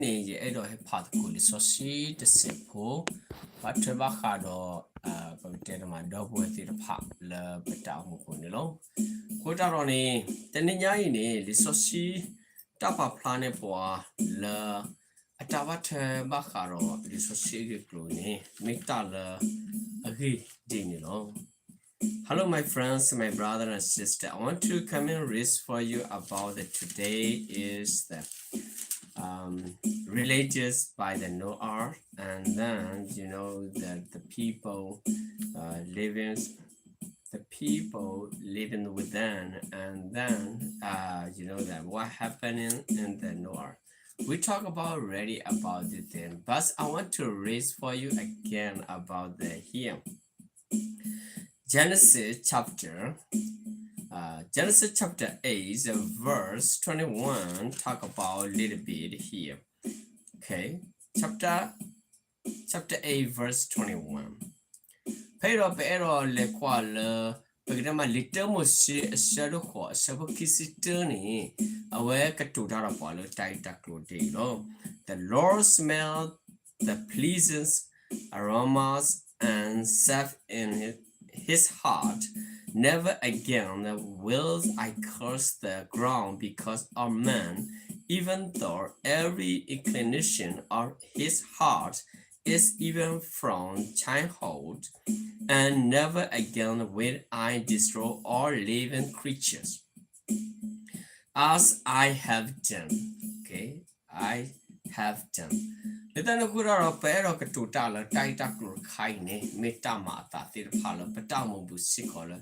ni edo he path kuli so si the simple but ba do pagte ma do bo ti pha le beta ho ko ni lo ko ta ro ni tani nya yi ni li so si ta pa planet po le ata ba the ba ro li so si ke klo ni me ta le agi di ni lo. Hello, my friends, my brother and sister. I want to come and read for you about the today is the religious by the Noah, and then that the people living within, and then that what happening in the Noah. We talk about already about the thing, but I want to read for you again about the here. Genesis chapter 8 verse 21 talk about a little bit here. Okay, chapter 8 verse 21. Pero le qual pagdama little musi shadow ko sabo kisitani awe katudara palo taita clodelo. The Lord smelled the pleasant aromas and sat in his heart. Never again will I curse the ground because of man, even though every inclination of his heart is even from childhood, and never again will I destroy all living creatures, as I have done. Okay, I have done. Then Gura Pero Katutala, Taita Kurkaine, Metamata, Tirpala, Patamo Busicola,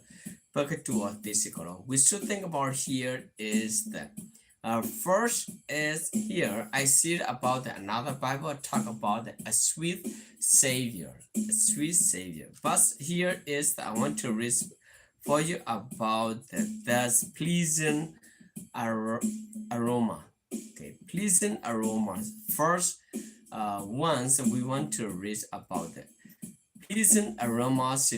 Percatua Tisicola. We should think about here is that first is here I see about another Bible talk about a sweet savior, But here is I want to read for you about the pleasing aroma. Okay, pleasing aromas. First, once we want to read about it. Pleasing aromas,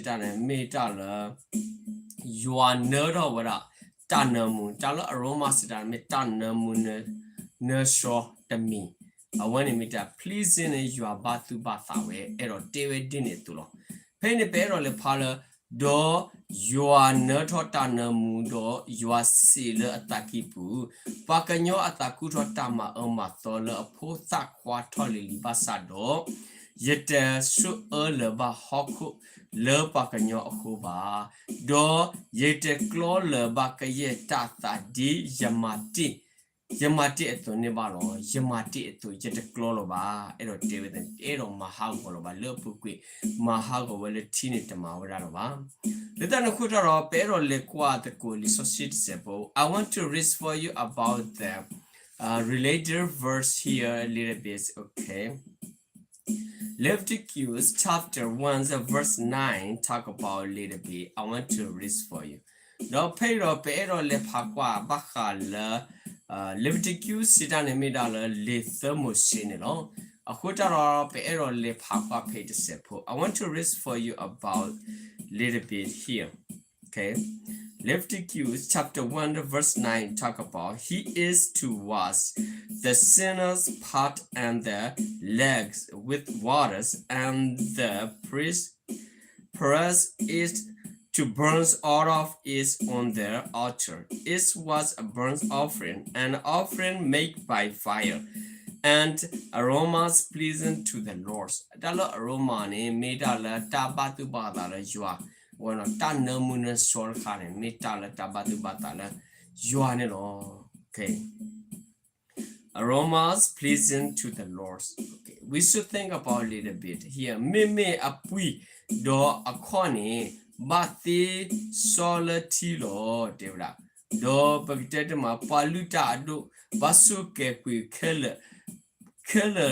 you are not over Tanamu, Tala aromas that me Tanamu no show to me. I want to meet a pleasing you are batu bathawe, ero David dinitulo. Penny pero le pala. Do you are not Tanamu, do you are seal atakipu. Pakanyo atakuto tama mathola a potha quatoli basado. Yet su leba hoku le pakanyo hoba. Do yet claw le bakaye tata di yamati. Yamati eto nebalo, Yamati eto yet cloloba, Ero David and Ero Mahagoloba, Lepuki, Mahago, well, Tinitama, Raraba. The Danakutaro, Pero Lequa, the Kuli, so simple. I want to read for you about the related verse here a little bit, okay? Leviticus chapter 1, verse 9, talk about a little bit. I want to read for you. No, Pero Le Paqua, Bacala. Leviticus sitan medala le thermosinilo. A hutara pero le papa page sepo. I want to read for you about little bit here. Okay. Leviticus chapter 1 verse 9 talk about he is to wash the sinner's part and the legs with waters, and the priest is to burn all of it on their altar. It was a burnt offering, an offering made by fire, and aromas pleasing to the Lord. Dalo aroma ne medala tabatu badala jua. When a tanamuna sol kane metala tabatu batala juanelo. Okay. Aromas pleasing to the Lord. Okay. We should think about a little bit here. Meme apui do akone. Bati solatilo devra do bagdema paluta do basuke qui kele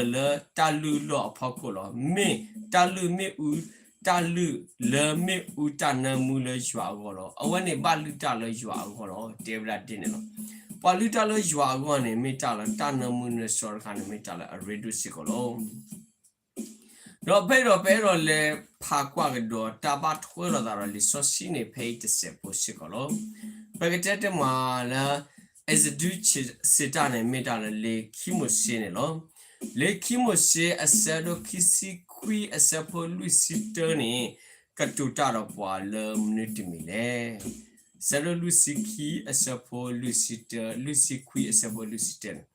le talu lo pokolo me talu me u talu le me u tanamu le juagolo awani baluta le juagolo devra dinelo paluta le juagone metala tanamu ne sorkane metala a reducicolo. No, pero le paqua do tabat huelo da li sosine pay to sepo sicolo. Perché mala as a duce sitane medale le kimusinelo. Le kimoshe asado kisi kui asapo lucy turning katutara pwa le mnutimile. Sado lucy ki asapo lucy kui asapo lucy turning.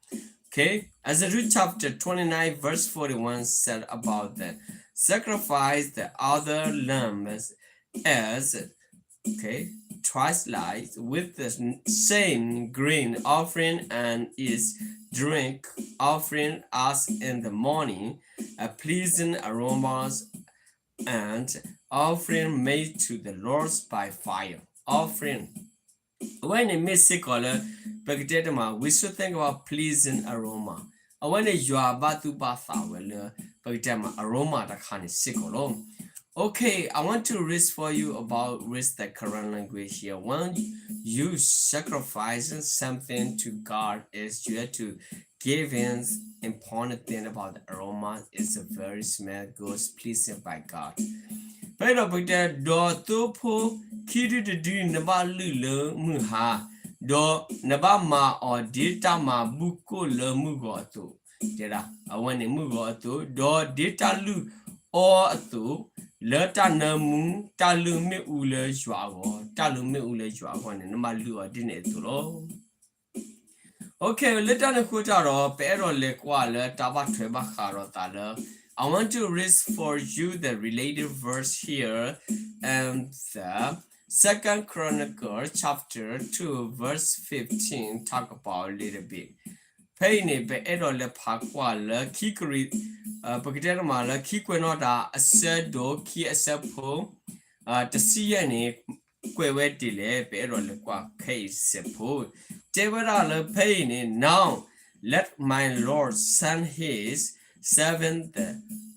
Okay, as a root chapter 29 verse 41 said about the sacrifice the other lambs as okay twice light with the same grain offering and its drink offering as in the morning a pleasing aromas and offering made to the Lord by fire offering when it makes color we should think about pleasing aroma when you are about to bath aroma that kind of sickle. Okay, I want to read for you about the current language here. When you sacrifice something to God, is you have to give in important thing about the aroma. It's a very smell, goes pleasing by God. But about that, do topo kiri the do naba lulu muha do naba ma or data ma buko le mugoto. Dera, I want a mugoto do data lu or to. Le ta na mu ta lu me u le jwa go ta lu me u le jwa go ne ma lu a din e to lo. Okay, le ta na ko ta ro pe ro le kwa le ta ba thwe ba kha ro ta le. I want to read for you the related verse here and the Second Chronicle chapter 2 verse 15 talk about a little bit. Pain be ero le pakwa le kikri pakitera mala kikweno da asedo ki asepo tasiye kwewe dile be ero le kwa case sepo tebera le pain now let my Lord send his servant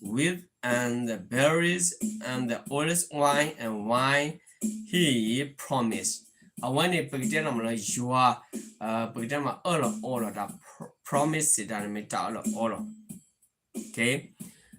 with and the berries and the olive wine and wine he promised. When it began you are began all of that promise it and metal all. Okay.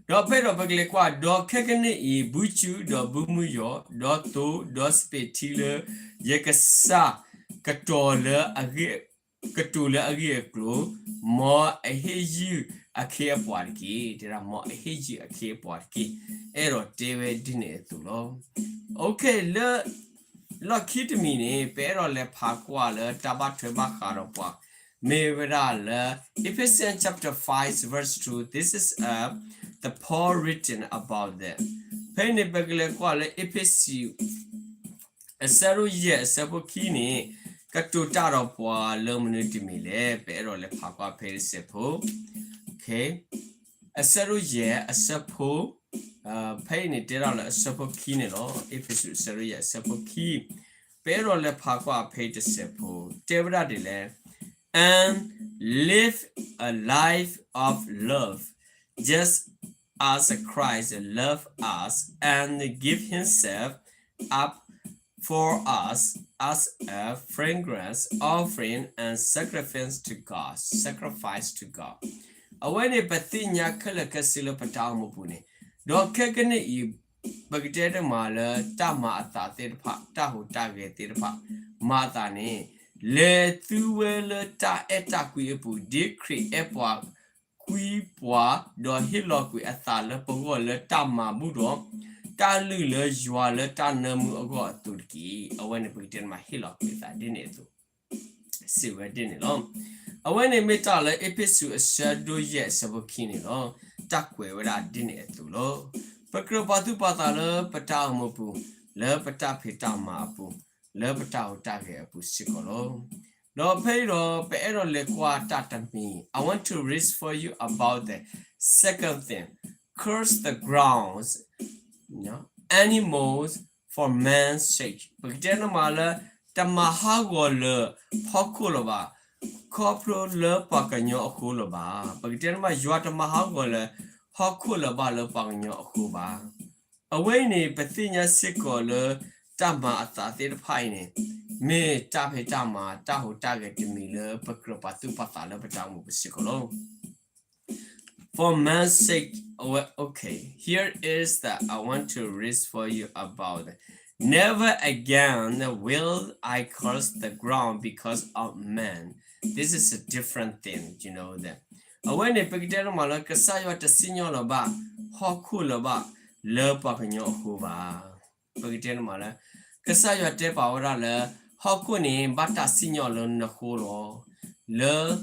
Do pero bagle kwa do kekene I buchu do bumuyo do to do spetile yekasa katole agi klo mo aheji ake porki dira mo aheji ake porki ero tewe dine tulo. Okay, lo kit mini pero le pakwa le tabat trebakaro kwa me le Ephesians chapter 5 verse 2. This is the Paul written about them. Penny begle kwa le Ephesians asaro ye sabo kini katutaro kwa le muniti mile pero le pakwa pe sepo. Okay, asaro ye asapo pay ni did on a supple key if it's sorry a supple key pero le pakwa pay the simple debra dile and live a life of love just as Christ loved us and give himself up for us as a fragrance offering and sacrifice to God. Awani patinya kala kasilo patamu pune. Do kekene I bagdede mala tama atate pa tahu tage tirpa mata ne le tuwele ta eta kui epu decree epwa kui pwa do hilo kui atala pogo le tama budo ta lu le jwa le ta namu ogo turki awene bagdede ma hilo kui ta dinetu siwe dinelo awene metala episu asado ye sabokini lo takwe wala dinetu lo pakro patu patala pata mopu le pata pita mapu le pata otage apu sikolo no pero pero le kwa tatami. I want to read for you about the second thing. Curse the grounds, animals for man's sake. Bagdena mala tamahagole pokuloba Kopro le pakanyo akuloba. Bagdena ma yuata mahagole pokuloba le pakanyo akuba. Away ni patinya sikole tama atate paine. Me tape tama tahu target me le pakropatu patala patamu sikolo. For man's sake, okay, here is that I want to read for you about. Never again will I curse the ground because of man. This is a different thing, you know that. when a picture malaka sayo at a senior loba, Hokulaba, Lepakanyo Huba. Picture mala, Casayo at Tepa Orala, Hokuni, Bata senior Nahulo, Le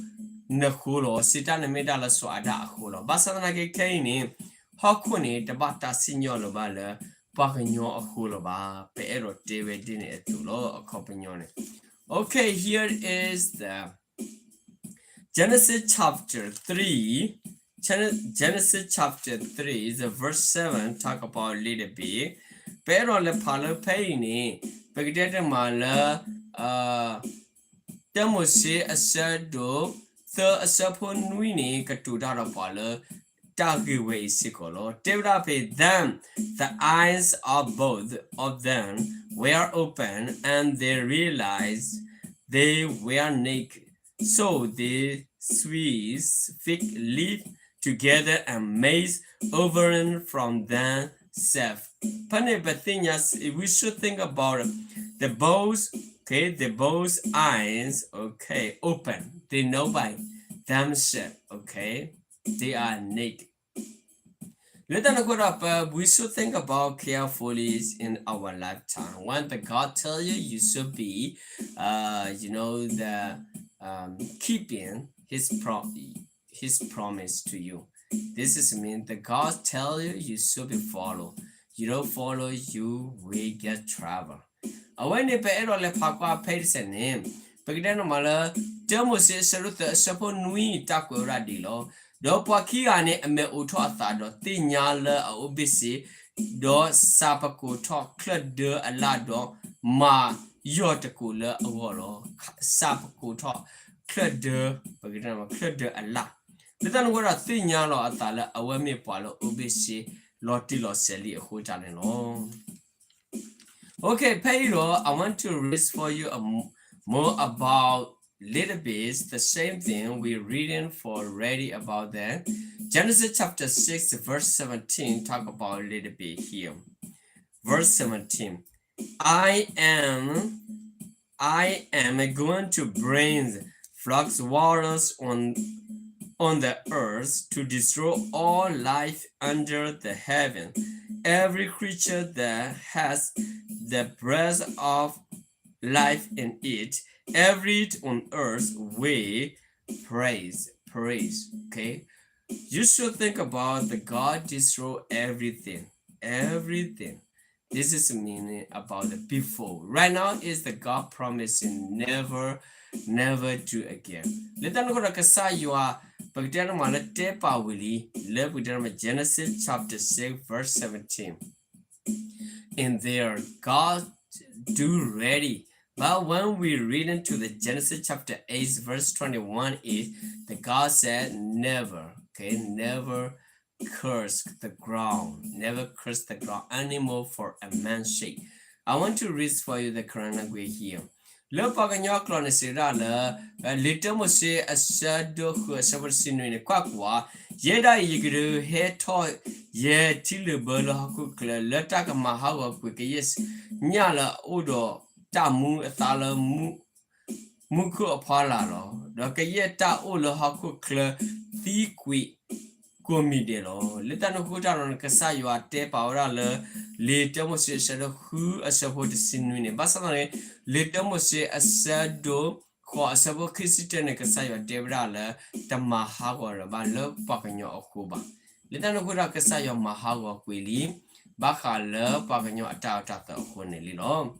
Nahulo, Sitana Medala Swada Hulo, Basanagi Kane, Hokuni, the Bata senior Lobala, Pakanyo Huloba, Pero David Dine Tulo, a companion. Okay, here is the Genesis chapter 3. Genesis chapter 3, the verse 7 talk about a little bit. Pero le palo payni, pagdete mala demosi asado the asapon wini katudara pala dagi way sikolo. Develop them, the eyes of both of them were open and they realized they were naked. So they sewed fig leaf together and made offering from themselves. Panepathinas, we should think about the bows, okay, the bows' eyes, okay, open. They know by themselves, okay, they are naked. We should think about carefully in our lifetime. When the God tell you, you should be, the keeping His promise to you. This is mean the God tell you, you should be follow. You don't follow, you will get trouble. When you pay all the papa pays a name, but then mala, demo says a support nui taco radilo. Do pakiane me uto athado tinyala obisi do sapaku to clud a lado ma yotakula a wall sapaku to clud a la. Then what a tinyalo athala a wemi palo obisi lotilo seli a hotel. Okay, Pedro, I want to read for you more about little bit the same thing we're reading for already about that. Genesis chapter 6 verse 17 talk about a little bit here. Verse 17. I am going to bring floods waters on the earth to destroy all life under the heaven. Every creature that has the breath of life in it, every on earth will praise. Okay, you should think about the God destroy everything. This is meaning about the before. Right now is the God promising never do again. Let us go to Kasa you are Genesis chapter 6 verse 17. In there, God do ready. But when we read into the Genesis chapter 8 verse 21 is the God said never, okay, never curse the ground anymore for a man's sake. I want to read for you the Quran here. Le paganyo klone sira le little mose a shadow who a several sin in a quackwa yeda yigru he toy ye tilable haku letaka mahawa quick yes nyala udo tamu thala muku apala the kayeta ulo haku clear the qui comidelo litano kutan kasayo ate paura le mose shadow who a support sin in basane little mose a shadow ko asabo Christian kasayo debra le tamahawa ba le pakanyo okuba litano kura kasayo mahawa kwili baka le pakanyo atata honelilo.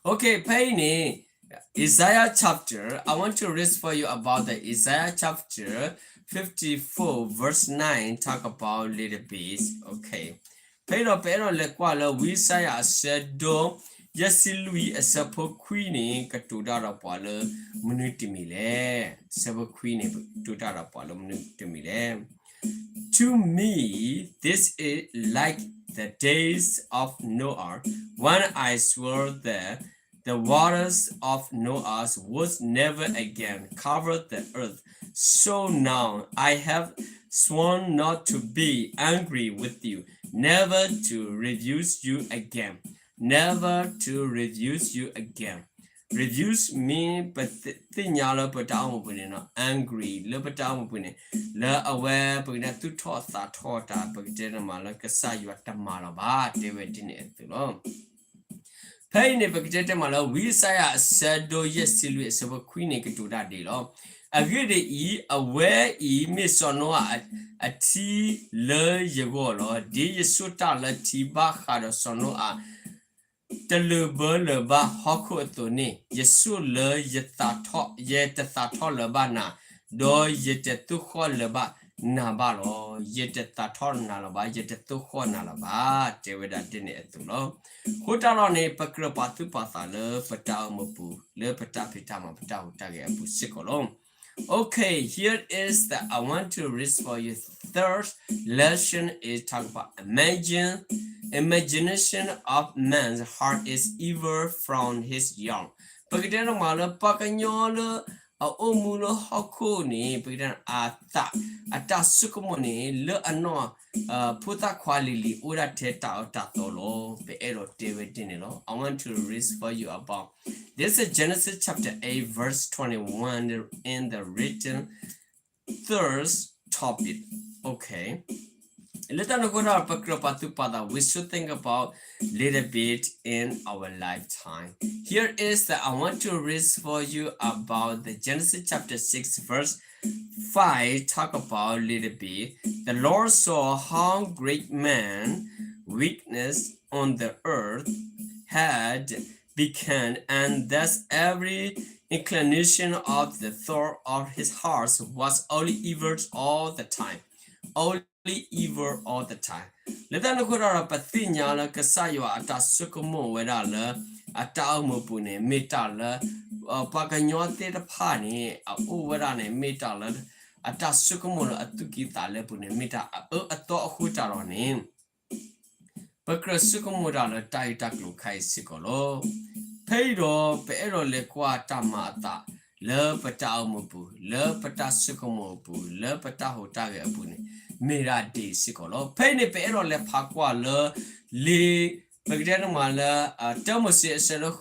Okay, Penny, Isaiah chapter. I want to read for you about the Isaiah chapter 54 verse 9. Talk about little bit. Okay. Pero le quala we say a shadow. Yes, Louis a supper queenie catudara pala munutimile. Supper queenie tutara pala munutimile. To me, this is like the days of Noah, when I swore that the waters of Noah would never again cover the earth. So now I have sworn not to be angry with you, never to refuse you again, never to refuse you again. Reviews mean but tinyala patao punino angry le patao pune le aware puna tu tota tota pagdena mala kasayu tamala ba devedin etulo. Pain if a mala we say a sado yes silly so queen to that deal. A good e aware e miss or no a tea le yegolo di suta la tiba had a sono a the le ba hoko to ne yesu le yeta to yet the thatola bana do yet to call ba na ba lo yet the tator na ba yet to call na ba teweda dinner to lo Hotarone pakra patu patale pata mopu le pata pitama pata utage apu sikolom. Okay, here is the I want to read for you. Third lesson is talk about imagination of man's heart is evil from his young. Pagdana mala pakanyola a omulo hako ni pagdana ata sukumoni le ano puta quality ura teta tatolo pe ero tevedinelo. I want to read for you about this is Genesis chapter 8 verse 21 in the written third topic. Okay. We should think about little bit in our lifetime. Here is that I want to read for you about the Genesis chapter 6 verse 5 talk about little bit. The Lord saw how great man weakness on the earth had become, and thus every inclination of the thought of his heart was only evil all the time. Only evil all the time. Let us look at Pathinya la Kasayo at a Sukumo Wedala, at Taumupune, Metala, Paganyote the Pani, a Uverane, Metala, at a Sukumo, a Tukita Lepune, Meta, a thought Hutarone. Pakra Sukumurala Taitaklu Kai Sikolo. Pedro, Pero le Quatamata, Le Pataumupu, Le Patasukumopu, Le Patahotaga Apune. Mira de Sikolo, Penny Pero le Pakwa le Bagdanamala, a Tomosi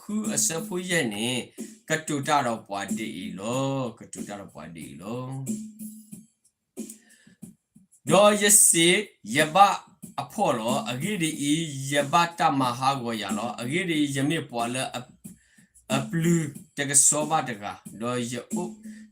who a Sapu Yeni, Katutaro Padilo, Katutaro Padilo. Do you see Yaba Apollo, Agidi Yabata Mahago Yalo, Agidi Yamipola, a blue take a soba daga, do you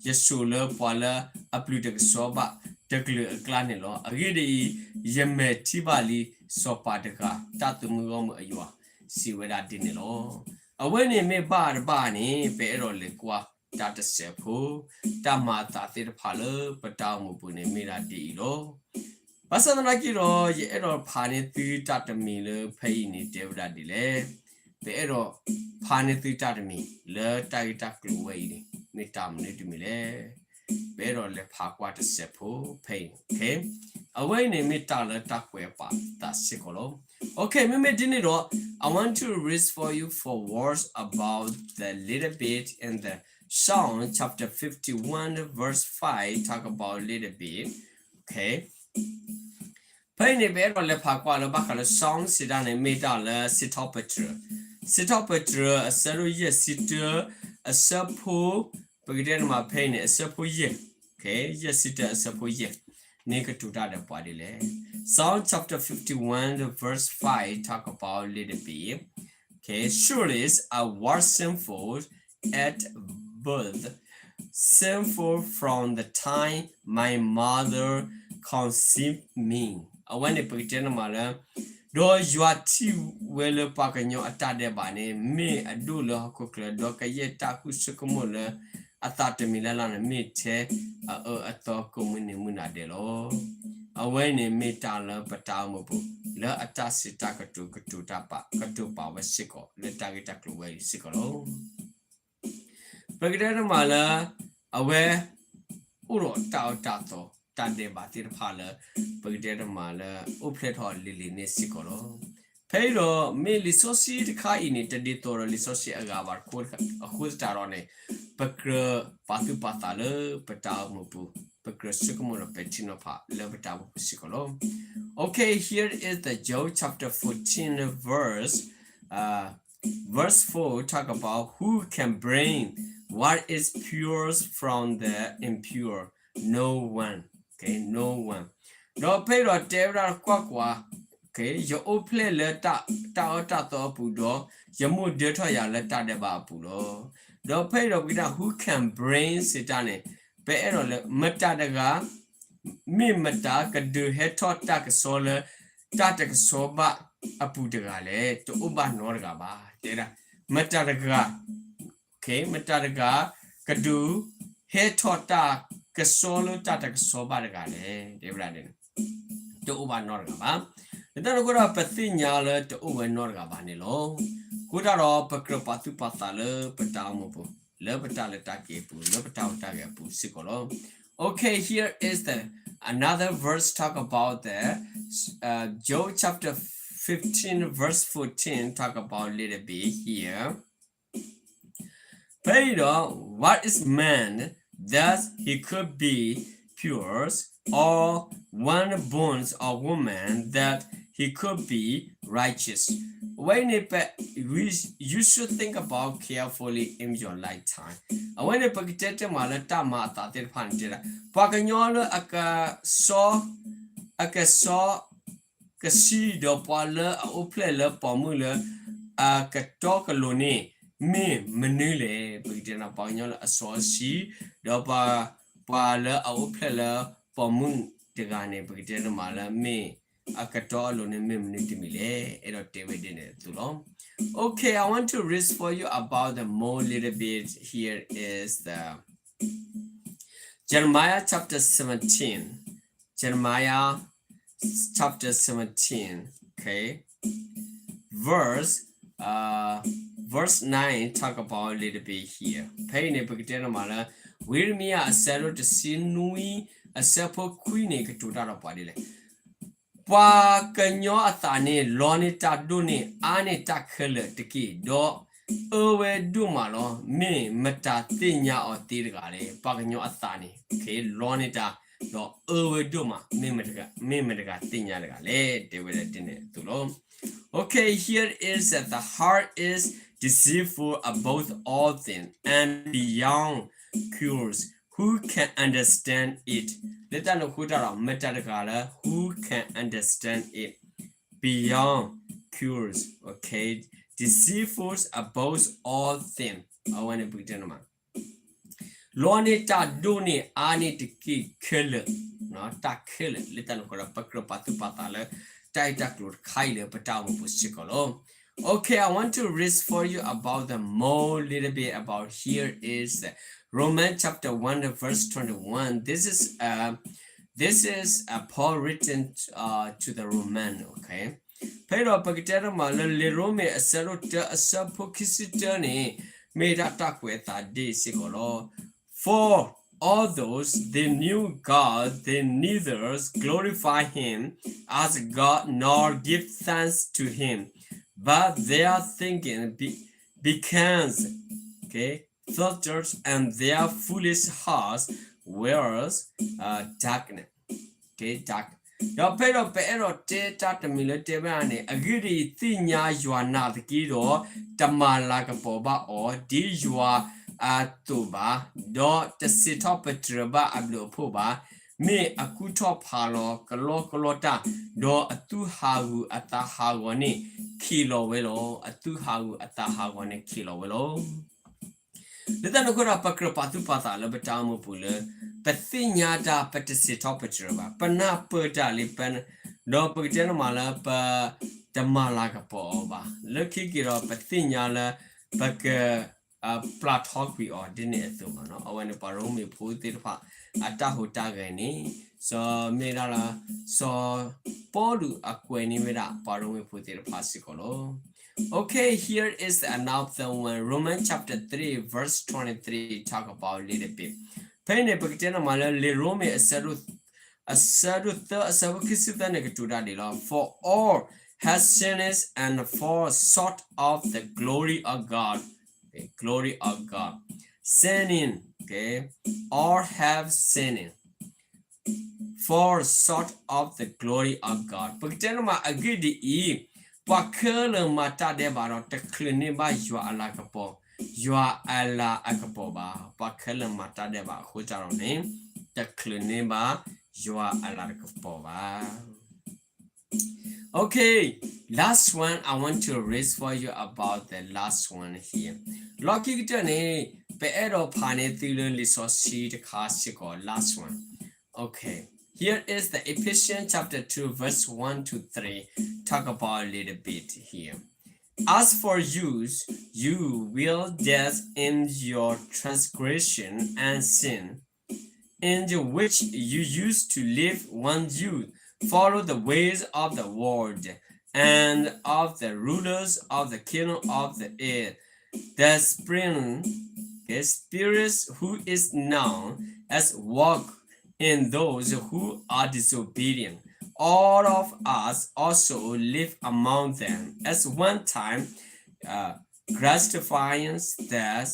Yasula Pola, a blue take a soba. Glanilo, Agidi Yeme Tibali Sopadaka, Tatumum Ayua, see where I didn't know. A when it may bar Barney, Pero Liqua, Tata Sepo, Tamata Theta Palo, Patamupune Mira Dilo. Basanakiro, Yero Panity Tata Miller, Payni Devra Dile, Pero Panity Tatami, Le Taita Waiting, Mitam Nitumile. Pero le paquata sepo pain. Okay. Away ne mitala takwepa that sikolo. Okay, me dinero. I want to read for you 4 words about the little bit in the Psalm chapter 51 verse 5 talk about little bit. Okay. Pain pero le paquala bakala song sidane mitala sitopetra. Sitopetra a sero yes sitter a sepo Pagden ma pain a sepo ye. Okay, yes, it is a poye. Naked to that body le. Psalm chapter 51, verse 5 talk about little bit. Okay, surely I was sinful at birth, sinful from the time my mother conceived me. I want to put in my do you are too well paganyo atade bane me a dula cookler doka yeta kusukumula. I thought the Milan meet a talk coming munadelo. Away in metala patamobu, la atasi takatu tapa, katupa was sickle, the tagataku way sickle. Bagdana mala, aware uro tau tato, tande batir pala, Bagdana mala, uplet or lily nesicolo. Pero me lisosi the kai in it, editor lisosi agavar, a hustarone. Pakra patu patale patamupu pakra sukumura petino pa levatamu sikolo. Okay, here is the Job chapter 14 verse Verse 4 talk about who can bring what is pure from the impure. No one. Okay, no one. No pay or terra quaqua. Okay, your ople letter ta pudo, yamu detoya letter de bapulo. No pay of who can bring sitane. Pero metadaga me meta could do head tot tak solar tatak soba aputagale to uba norgaba. Dera metadaga. Okay, metadaga could do head tot tak solo tatak soba gale. Debradin to uba norgaba. Then go up a thin yalla to uba norgaba nilo. Good are all pacropatu patale, patamupo. Lepatale takepu, lepatau tagapu, sicolo. Okay, here is the another verse talk about the Job chapter 15 verse 14 talk about little bit here. Pero what is man that he could be pure, or one bones or woman that he could be righteous? When you should think about carefully in your lifetime. When it pagtete malata mata tir panjira. Paganyolo aka saw kasi do pala uplele pomula aka lone me menule pagtena paganyolo asosi do pala uplele pomun tegane pagtena mala me akatolo ne mimile edo. Okay, I want to read for you about the more little bit. Here is the Jeremiah chapter 17. Jeremiah chapter 17. Okay. Verse 9 talk about a little bit here. Pay ne pagtena mala wirmia asero to sinui asepo queen to that body. Wa kanyo atane lonita duni anita kele tiki do ewe dumalo me meta tinya o tirgale paganyo atane ke lonita do ewe duma me meta tinya gale dewele dine tulo. Okay, here is that the heart is deceitful about all things and beyond cures. Who can understand it? Let us look at metadata. Who can understand it? Beyond cures. Okay. Deceitful about all things. I want to put it on. Lonita duni ani tiki killer. No, ta killer. Let us look at pakro patu patala. Taitaklur kaile patamu pusikolo. Okay, I want to read for you about the more little bit about here is Romans chapter 1 verse 21. This is Paul written to the Roman. Okay. Pero pagkatera mala le Rome asero te asapo kisitani made attack with that day sigolo. For all those they knew God, they neither glorify him as God nor give thanks to him, but their thinking becomes filters, and their foolish hearts wears darkness. Okay, dark. Yo pero te tatamile te bane agiri tinya yuana the kido tamala kapoba or di yua atuba do the sitopetreba ablopoba me akuto palo kalota do atuhagu atahagone kilo welo atuhagu atahagone kilo welo. Let us go to Pakro Patu Patala, Batamu Pula, Pathinya da Patisitopetrava, Pana Perta Lipan, no Pagjanamala, Pa Damalaka Pova. Look it up, Pathinyala, Pak Plathokwi or Dinner Thumano, or when a Paromi put it Atahu Tagani, so Mirala, so Polu Aqueni without Paromi put it Pasicolo. Okay, here is another one. Romans chapter 3 verse 23 talk about a little bit. Pene pagtena mala le Rome asaru kisita negatura dilo. For all has sinned and fall short of the glory of God. Okay, glory of God. Sinning, okay, all have sinned. Fall short of the glory of God. Pagtena ma agidi Pakala mata de baro te clini ba yua alakapo. Yua ala akapoba. Pakala mata de ba hutarone. Te clini ba yua alakapoba. Okay, last one I want to raise for you about the last one here. Lucky Dane, Peero Pane Thilo Lisosi the classical last one. Okay, here is the Ephesians chapter 2, verse 1 to 3. Talk about a little bit here. As for you, you will death in your transgression and sin, in which you used to live when you follow the ways of the world and of the rulers of the kingdom of the air, the spirits who is now as walk in those who are disobedient. All of us also live among them as one time, gratifying the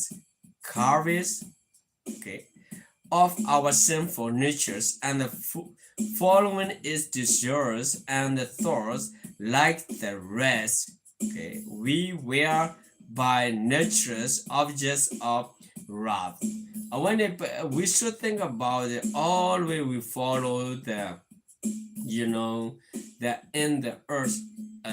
carries of our sinful natures and following its desires and thoughts like the rest. We were by nature objects of wrath. When we should think about it, always we follow the in the earth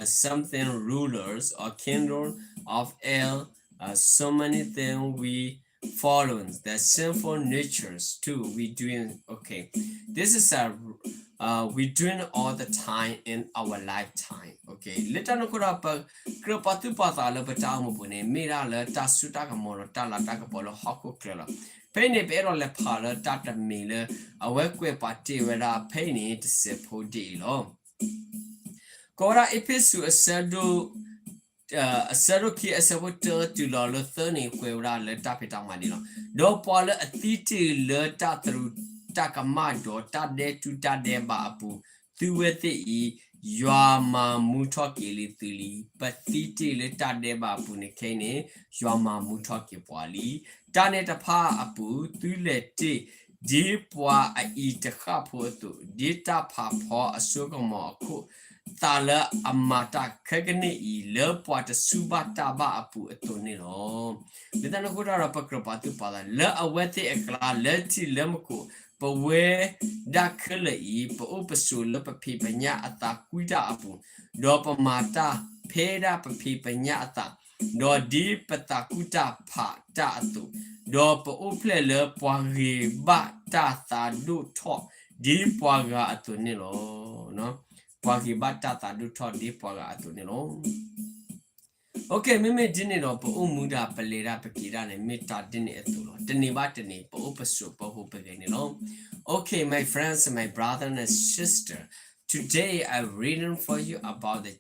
something rulers or kingdom of air, so many things we following the sinful natures too. We doing okay. This is we doing all the time in our lifetime. Okay. Later no kura pa krapatu pata le patamu pune mira le tasuta kamoro tala takapolo hako klela. Penny pero le pala tata mile awekwe pati wera penny to sepo dilo. Kora episu asado ki asawoto to lo thirty kwera le tapita madino. Do pola a titi le tatru takamado tade to tade bapu. Tuwete e yama mutoki litili, but titi le tade bapu ne kene yama mutoki poali. Dane pa apu tulete dipwa a eat a capoto, dita papa a sugamo ko. Tala amata kagane I le poata subata ba apu etonino. Letana kura pakropatu pada le awete ekla le ti lemko. But where da killer I pa upasu le papipanya ata kuida apu. Dopa mata peda papipanya ata. Do di patakuta pa tatu. Dopa uple le poagi ba ta do talk. Di poaga atonino no. Pagi bata do talk di poaga atonino. Okay, mimi dini no po umuda palera pakira ne mita dini etulo. Dini batini po upasu po hupagani no. Okay, my friends and my brother and sister. Today I'm reading for you about the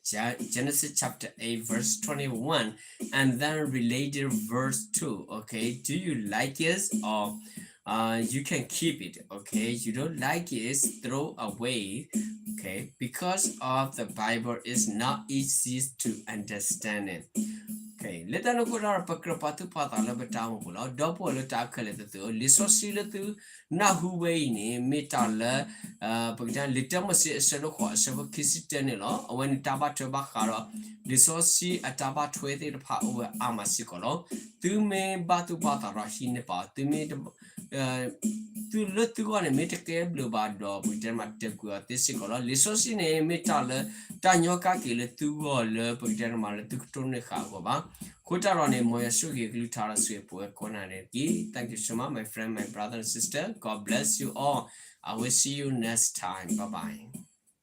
Genesis chapter 8 verse 21 and then related verse 2. Okay, do you like it or you can keep it? Okay, you don't like it, throw away. Okay, because of the Bible is not easy to understand it. Okay, let us go to our pakrapatu patala betamu pula double takale tu lisosi tu na huwe ni mitala pagjan litamasi selo kwa sebo kisitene lo when taba toba karo lisosi ataba twede de pa over amasikolo tu me batu patara hine pa tu me tu lutu one metake blue bad dog with them at the guatisicolo lisosi ne mitala tanyoka kile tu or le pagjan mala tu tone kagoba. Thank you so much, my friend, my brother and sister. God bless you all. I will see you next time. Bye-bye.